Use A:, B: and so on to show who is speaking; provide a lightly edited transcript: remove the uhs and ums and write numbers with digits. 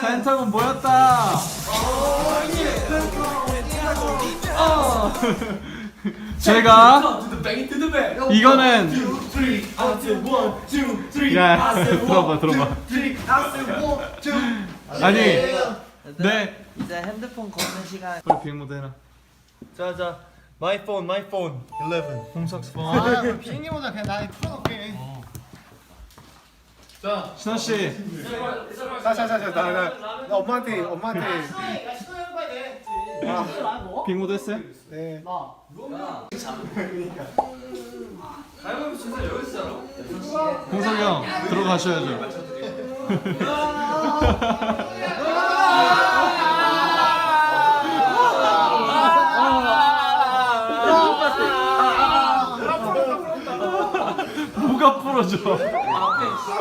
A: 펜타곤 모였다. 제가 이거는 야 들어봐 아니 네
B: 이제 핸드폰 걷는 시간.
A: 빨리 비행 모드 해라.
C: 자자 my phone 11
A: 홈삭스 폰.
D: 아 비행기보다 그냥 나 풀어놓게.
A: 자 신원 씨
D: 나 엄마한테
A: 비행 모드 했어요?
D: 네.
A: 홍석이 형 들어가셔야죠. 뭐가 부러져?